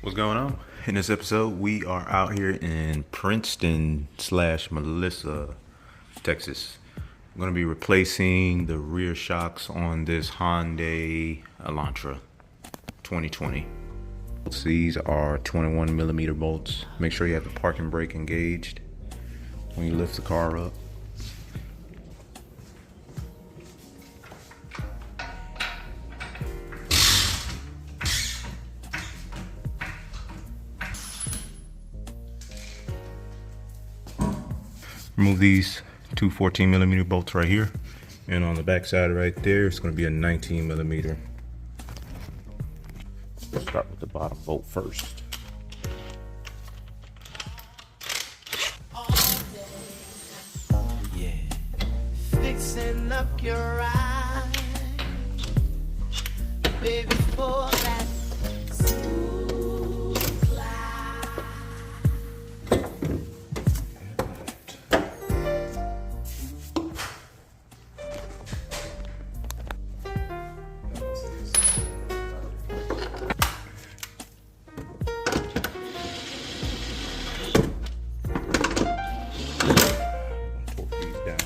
What's going on? In this episode, we are out here in Princeton / Melissa, Texas. I'm going to be replacing the rear shocks on this Hyundai Elantra 2020. These are 21 millimeter bolts. Make sure you have the parking brake engaged when you lift the car up. Remove these two 14 millimeter bolts right here, and on the back side right there it's going to be a 19 millimeter. Let's start with the bottom bolt first. Yeah, fixing up your eyes, baby, for that smooth glide. Torque these down.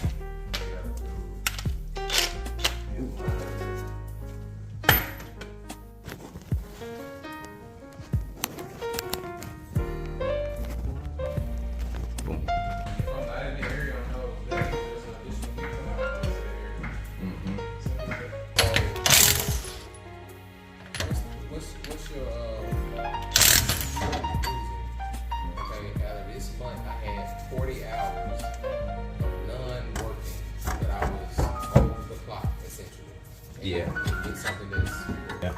Boom. What's your okay, out of this month I had 40 hours of non-working that I was over the clock essentially. And Yeah. It's something that's Yeah.